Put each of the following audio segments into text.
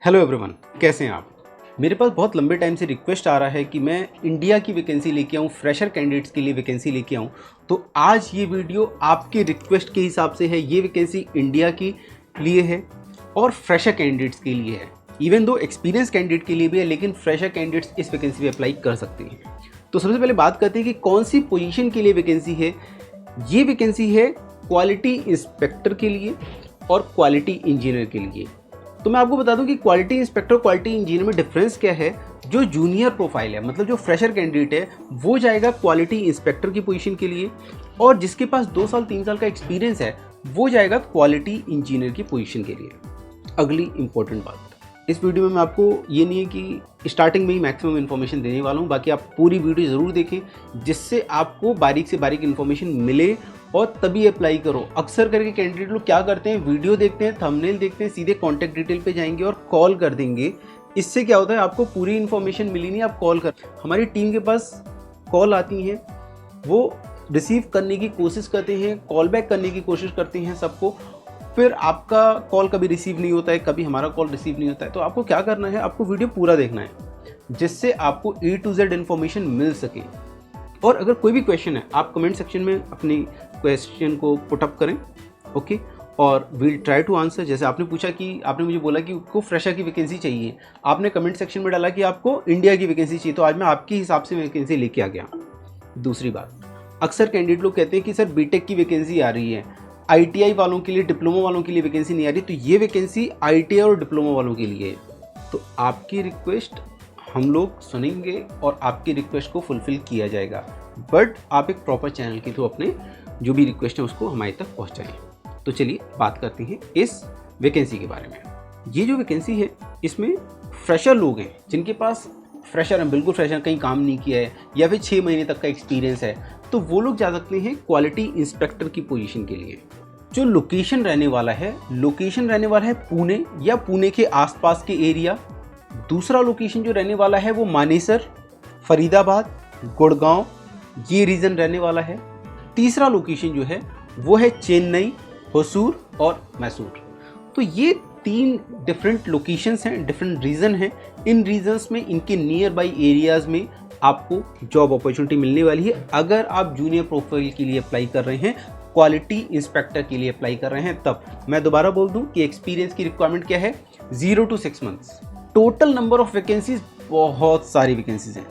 Hello everyone, कैसे हैं आप। मेरे पास बहुत लंबे टाइम से रिक्वेस्ट आ रहा है कि मैं इंडिया की वैकेंसी लेके आऊँ, फ्रेशर कैंडिडेट्स के लिए वैकेंसी लेके आऊँ। तो आज ये वीडियो आपके रिक्वेस्ट के हिसाब से है। ये वैकेंसी इंडिया के लिए है और फ्रेशर कैंडिडेट्स के लिए है। इवन दो एक्सपीरियंस कैंडिडेट के लिए भी है, लेकिन फ्रेशर कैंडिडेट्स इस वैकेंसी पर अप्लाई कर सकते हैं। तो सबसे पहले बात करते हैं कि कौन सी पोजीशन के लिए वैकेंसी है। ये वैकेंसी है क्वालिटी इंस्पेक्टर के लिए और क्वालिटी इंजीनियर के लिए। तो मैं आपको बता दूं कि क्वालिटी इंस्पेक्टर और क्वालिटी इंजीनियर में डिफरेंस क्या है। जो जूनियर प्रोफाइल है, मतलब जो फ्रेशर कैंडिडेट है, वो जाएगा क्वालिटी इंस्पेक्टर की पोजीशन के लिए, और जिसके पास 2 साल 3 साल का एक्सपीरियंस है वो जाएगा क्वालिटी इंजीनियर की पोजीशन के लिए। अगली इंपॉर्टेंट बात, इस वीडियो में मैं आपको ये नहीं है कि स्टार्टिंग में ही मैक्सिमम इन्फॉर्मेशन देने वाला हूँ, बाकी आप पूरी वीडियो ज़रूर देखें जिससे आपको बारीक से बारीक इन्फॉर्मेशन मिले और तभी अप्लाई करो। अक्सर करके कैंडिडेट लोग क्या करते हैं, वीडियो देखते हैं, थंबनेल देखते हैं, सीधे कॉन्टैक्ट डिटेल पे जाएंगे और कॉल कर देंगे। इससे क्या होता है, आपको पूरी इन्फॉर्मेशन मिली नहीं, आप कॉल कर, हमारी टीम के पास कॉल आती हैं, वो रिसीव करने की कोशिश करते हैं, कॉल बैक करने की कोशिश करते हैं सबको, फिर आपका कॉल कभी रिसीव नहीं होता है, कभी हमारा कॉल रिसीव नहीं होता है। तो आपको क्या करना है, आपको वीडियो पूरा देखना है जिससे आपको A to Z इन्फॉर्मेशन मिल सके। और अगर कोई भी क्वेश्चन है, आप कमेंट सेक्शन में अपनी क्वेश्चन को पुटअप करें, ओके, और विल ट्राई टू आंसर। जैसे आपने पूछा कि आपने मुझे बोला कि आपको फ्रेशर की वैकेंसी चाहिए, आपने कमेंट सेक्शन में डाला कि आपको इंडिया की वैकेंसी चाहिए, तो आज मैं आपके हिसाब से वैकेंसी लेके आ गया। दूसरी बात, अक्सर कैंडिडेट लोग कहते हैं कि सर बीटेक की वैकेंसी आ रही है, ITI वालों के लिए, डिप्लोमा वालों के लिए वैकेंसी नहीं आ रही। तो ये वैकेंसी ITI और डिप्लोमा वालों के लिए है। तो आपकी रिक्वेस्ट हम लोग सुनेंगे और आपकी रिक्वेस्ट को फुलफिल किया जाएगा, बट आप एक प्रॉपर चैनल के थ्रू अपने जो भी रिक्वेस्ट है उसको हमारे तक पहुंचाएं। तो चलिए बात करते हैं इस वैकेंसी के बारे में। ये जो वैकेंसी है इसमें फ्रेशर लोग हैं जिनके पास फ्रेशर हैं, बिल्कुल फ्रेशर, कहीं काम नहीं किया है या फिर 6 महीने तक का एक्सपीरियंस है, तो वो लोग जा सकते हैं क्वालिटी इंस्पेक्टर की पोजीशन के लिए। जो लोकेशन रहने वाला है पुणे या पुणे के आसपास के एरिया। दूसरा लोकेशन जो रहने वाला है वो मानेसर, फरीदाबाद, गुड़गांव, ये रीजन रहने वाला है। तीसरा लोकेशन जो है वो है चेन्नई, होसूर और मैसूर। तो ये 3 डिफरेंट लोकेशंस हैं, डिफरेंट रीजन हैं। इन रीजन्स में, इनके नियर बाई एरियाज़ में आपको जॉब अपॉर्चुनिटी मिलने वाली है। अगर आप जूनियर प्रोफाइल के लिए अप्लाई कर रहे हैं, क्वालिटी इंस्पेक्टर के लिए अप्लाई कर रहे हैं, तब मैं दोबारा बोल दूं कि एक्सपीरियंस की रिक्वायरमेंट क्या है, 0 to 6 months. Total number of vacancies, बहुत सारी वैकेंसीज हैं,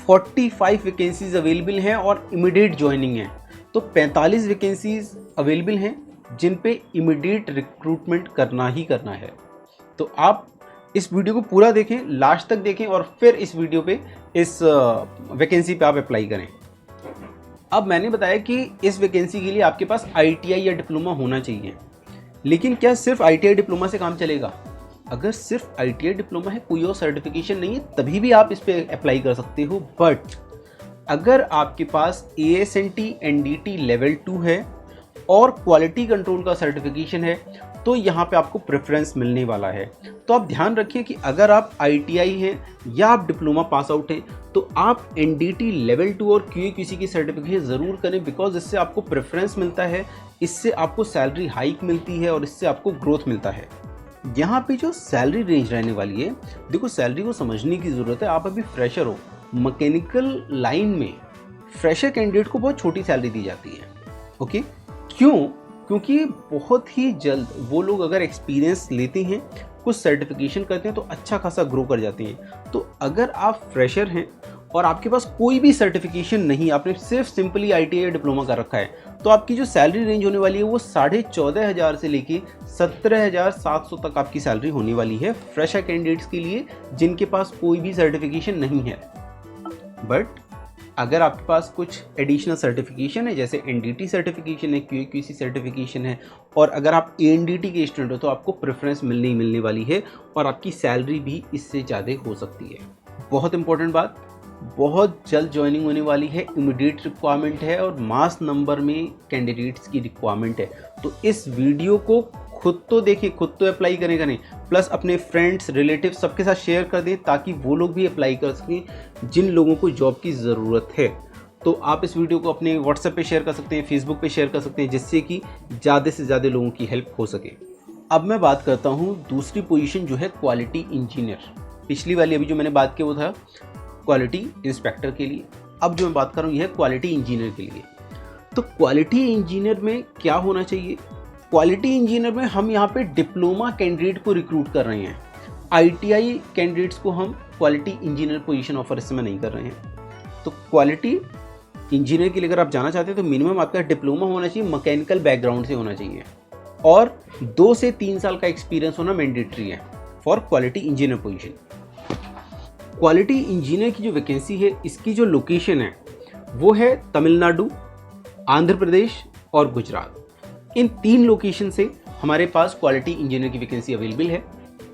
45 वैकेंसीज अवेलेबल हैं और इमीडिएट ज्वाइनिंग है। तो 45 वैकेंसीज अवेलेबल हैं जिन पे इमीडिएट रिक्रूटमेंट करना ही करना है। तो आप इस वीडियो को पूरा देखें, लास्ट तक देखें और फिर इस वीडियो पे, इस वैकेंसी पे आप अप्लाई करें। अब मैंने बताया कि इस वैकेंसी के लिए आपके पास ITI या डिप्लोमा होना चाहिए, लेकिन क्या सिर्फ ITI डिप्लोमा से काम चलेगा? अगर सिर्फ ITI डिप्लोमा है, कोई और सर्टिफिकेशन नहीं है, तभी भी आप इस पे अप्लाई कर सकते हो। बट अगर आपके पास ASNT NDT लेवल 2 है और क्वालिटी कंट्रोल का सर्टिफिकेशन है, तो यहाँ पे आपको प्रेफरेंस मिलने वाला है। तो आप ध्यान रखिए कि अगर आप ITI हैं या आप डिप्लोमा पास आउट हैं, तो आप NDT लेवल 2 और QA/QC की सर्टिफिकेशन ज़रूर करें, बिकॉज इससे आपको प्रेफरेंस मिलता है, इससे आपको सैलरी हाइक मिलती है और इससे आपको ग्रोथ मिलता है। यहाँ पे जो सैलरी रेंज रहने वाली है, देखो सैलरी को समझने की ज़रूरत है। आप अभी फ्रेशर हो, मैकेनिकल लाइन में फ्रेशर कैंडिडेट को बहुत छोटी सैलरी दी जाती है, ओके। क्यों? क्योंकि बहुत ही जल्द वो लोग अगर एक्सपीरियंस लेते हैं, कुछ सर्टिफिकेशन करते हैं, तो अच्छा खासा ग्रो कर जाते हैं। तो अगर आप फ्रेशर हैं और आपके पास कोई भी सर्टिफिकेशन नहीं, आपने सिर्फ सिंपली ITI या डिप्लोमा कर रखा है, तो आपकी जो सैलरी रेंज होने वाली है वो 14,500 से लेके 17,700 तक आपकी सैलरी होने वाली है फ्रेशर कैंडिडेट्स के लिए जिनके पास कोई भी सर्टिफिकेशन नहीं है। बट अगर आपके पास कुछ एडिशनल सर्टिफिकेशन है, जैसे NDT सर्टिफिकेशन है, QA/QC सर्टिफिकेशन है, और अगर आप ANDT के स्टूडेंट हो, तो आपको प्रेफरेंस मिलने वाली है और आपकी सैलरी भी इससे ज़्यादा हो सकती है। बहुत इंपॉर्टेंट बात, बहुत जल्द ज्वाइनिंग होने वाली है, इमीडिएट रिक्वायरमेंट है और मास नंबर में कैंडिडेट्स की रिक्वायरमेंट है। तो इस वीडियो को खुद तो देखें, खुद तो अप्लाई करें, प्लस अपने फ्रेंड्स, रिलेटिव सबके साथ शेयर कर दें ताकि वो लोग भी अप्लाई कर सकें जिन लोगों को जॉब की ज़रूरत है। तो आप इस वीडियो को अपने व्हाट्सएप पे शेयर कर सकते हैं, फेसबुक पे शेयर कर सकते हैं, जिससे कि ज़्यादा से ज़्यादा लोगों की हेल्प हो सके। अब मैं बात करता हूँ दूसरी पोजीशन जो है क्वालिटी इंजीनियर। पिछली वाली अभी जो मैंने बात की वो था क्वालिटी इंस्पेक्टर के लिए, अब जो मैं बात कर रहा हूँ यह है क्वालिटी इंजीनियर के लिए। तो क्वालिटी इंजीनियर में क्या होना चाहिए? क्वालिटी इंजीनियर में हम यहाँ पे डिप्लोमा कैंडिडेट को रिक्रूट कर रहे हैं। ITI कैंडिडेट्स को हम क्वालिटी इंजीनियर पोजीशन ऑफर इस समय नहीं कर रहे हैं। तो क्वालिटी इंजीनियर के लिए अगर आप जाना चाहते हैं तो मिनिमम आपका डिप्लोमा होना चाहिए, मैकेनिकल बैकग्राउंड से होना चाहिए और 2 से 3 साल का एक्सपीरियंस होना मैंडेटरी है for quality engineer position. Quality engineer की जो वैकेंसी है इसकी जो लोकेशन है वो है तमिलनाडु, आंध्र प्रदेश और गुजरात। इन 3 लोकेशन से हमारे पास क्वालिटी इंजीनियर की वैकेंसी अवेलेबल है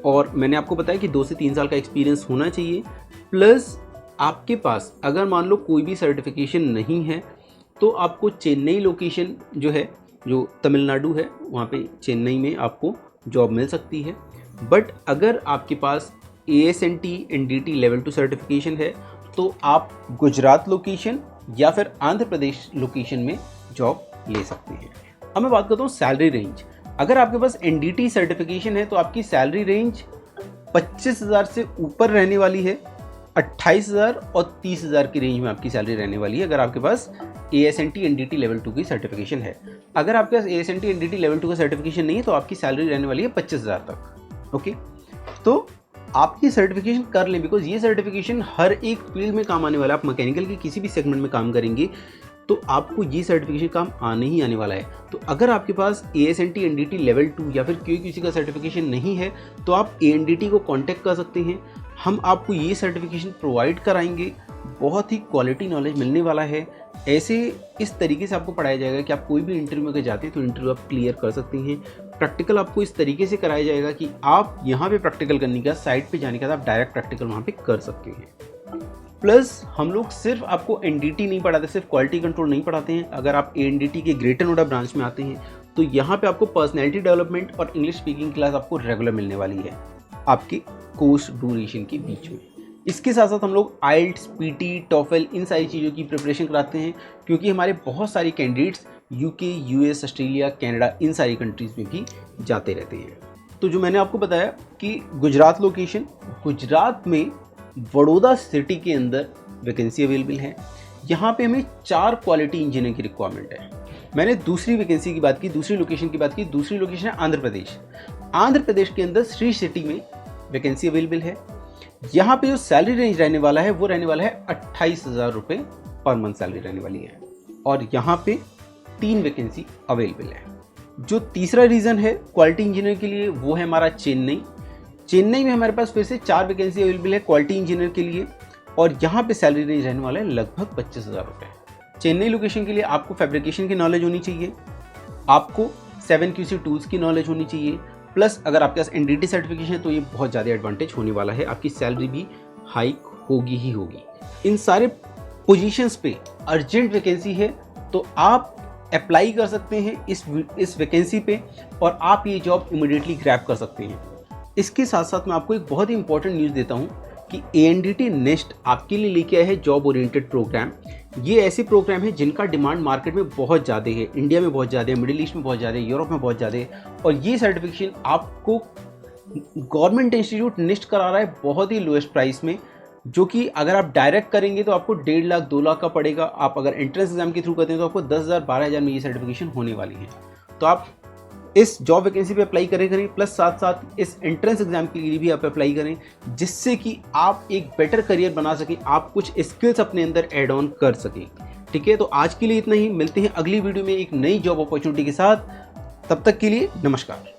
और मैंने आपको बताया कि 2 से 3 साल का एक्सपीरियंस होना चाहिए, प्लस आपके पास अगर मान लो कोई भी सर्टिफिकेशन नहीं है तो आपको चेन्नई लोकेशन जो है, जो तमिलनाडु है, वहाँ पे चेन्नई में आपको जॉब मिल सकती है। बट अगर आपके पास ASNT NDT लेवल 2 सर्टिफिकेशन है तो आप गुजरात लोकेशन या फिर आंध्र प्रदेश लोकेशन में जॉब ले सकते हैं। अब मैं बात करता हूँ सैलरी रेंज। अगर आपके पास NDT सर्टिफिकेशन है तो आपकी सैलरी रेंज 25,000 से ऊपर रहने वाली है, 28,000 और 30,000 की रेंज में आपकी सैलरी रहने वाली है अगर आपके पास ASNT NDT लेवल 2 की सर्टिफिकेशन है। अगर आपके पास ASNT NDT लेवल 2 का सर्टिफिकेशन नहीं है तो आपकी सैलरी रहने वाली है 25,000 तक। ओके, तो आप ये सर्टिफिकेशन कर लें, बिकॉज ये सर्टिफिकेशन हर एक फील्ड में काम आने वाला है। आप मैकेनिकल के किसी भी सेगमेंट में काम करेंगे तो आपको ये सर्टिफिकेशन काम आने ही आने वाला है। तो अगर आपके पास ASNT NDT लेवल 2 या फिर QAQC का सर्टिफिकेशन नहीं है तो आप ANDT को कांटेक्ट कर सकते हैं, हम आपको ये सर्टिफिकेशन प्रोवाइड कराएंगे। बहुत ही क्वालिटी नॉलेज मिलने वाला है। ऐसे इस तरीके से आपको पढ़ाया जाएगा कि आप कोई भी इंटरव्यू में जाते हैं तो इंटरव्यू आप क्लियर कर सकते हैं। प्रैक्टिकल आपको इस तरीके से कराया जाएगा कि आप यहाँ पे प्रैक्टिकल करने का, साइट पे जाने का आप डायरेक्ट प्रैक्टिकल वहाँ पे कर सकते हैं। प्लस हम लोग सिर्फ आपको NDT नहीं पढ़ाते, सिर्फ क्वालिटी कंट्रोल नहीं पढ़ाते हैं। अगर आप ANDT के ग्रेटर नोएडा ब्रांच में आते हैं तो यहाँ पे आपको पर्सनैलिटी डेवलपमेंट और इंग्लिश स्पीकिंग क्लास आपको रेगुलर मिलने वाली है आपके कोर्स ड्यूरेशन के बीच में। इसके साथ साथ हम लोग IELTS, PT, TOEFL इन सारी चीज़ों की प्रिपरेशन कराते हैं क्योंकि हमारे बहुत सारे candidates UK, US, Australia, Canada इन सारी कंट्रीज़ में भी जाते रहते हैं। तो जो मैंने आपको बताया कि गुजरात लोकेशन, गुजरात में बड़ौदा सिटी के अंदर वैकेंसी अवेलेबल है। यहाँ पे हमें 4 क्वालिटी इंजीनियर की रिक्वायरमेंट है। मैंने दूसरी वैकेंसी की बात की, दूसरी लोकेशन की बात की। दूसरी लोकेशन है आंध्र प्रदेश। आंध्र प्रदेश के अंदर श्री सिटी में वैकेंसी अवेलेबल है। यहाँ पे जो सैलरी रेंज रहने वाला है वो रहने वाला है 28,000 रुपये पर मंथ सैलरी रहने वाली है और यहाँ पे 3 वैकेंसी अवेलेबल है। जो तीसरा रीज़न है क्वालिटी इंजीनियर के लिए वो है हमारा चेन्नई। चेन्नई में हमारे पास फिर से 4 वैकेंसी अवेलेबल है क्वालिटी इंजीनियर के लिए और यहाँ पे सैलरी रेंज रहने वाला है लगभग 25,000 रुपये। चेन्नई लोकेशन के लिए आपको फैब्रिकेशन की नॉलेज होनी चाहिए, आपको 7QC टूल्स की नॉलेज होनी चाहिए, प्लस अगर आपके पास NDT सर्टिफिकेशन है तो ये बहुत ज़्यादा एडवांटेज होने वाला है। आपकी सैलरी भी हाइक होगी ही होगी। इन सारे पोजीशंस पे अर्जेंट वैकेंसी है तो आप अप्लाई कर सकते हैं इस वैकेंसी पे और आप ये जॉब इमीडिएटली ग्रैब कर सकते हैं। इसके साथ साथ मैं आपको एक बहुत ही इंपॉर्टेंट न्यूज़ देता हूँ कि ANDT नेक्स्ट आपके लिए लेके आया है जॉब ओरिएंटेड प्रोग्राम। ये ऐसे प्रोग्राम है जिनका डिमांड मार्केट में बहुत ज़्यादा है, इंडिया में बहुत ज़्यादा है, मिडिल ईस्ट में बहुत ज़्यादा है, यूरोप में बहुत ज़्यादा है। और ये सर्टिफिकेशन आपको गवर्नमेंट इंस्टीट्यूट नेक्स्ट करा रहा है बहुत ही लोएस्ट प्राइस में, जो कि अगर आप डायरेक्ट करेंगे तो आपको 1.5 लाख 2 लाख का पड़ेगा। आप अगर एंट्रेंस एग्जाम के थ्रू करते हैं तो आपको 10,000 12,000 में ये सर्टिफिकेशन होने वाली है। तो आप इस जॉब वैकेंसी पे अप्लाई करें, प्लस साथ साथ इस एंट्रेंस एग्जाम के लिए भी आप अप्लाई करें, जिससे कि आप एक बेटर करियर बना सकें, आप कुछ स्किल्स अपने अंदर ऐड ऑन कर सकें। ठीक है, तो आज के लिए इतना ही। मिलते हैं अगली वीडियो में एक नई जॉब अपॉर्चुनिटी के साथ। तब तक के लिए नमस्कार।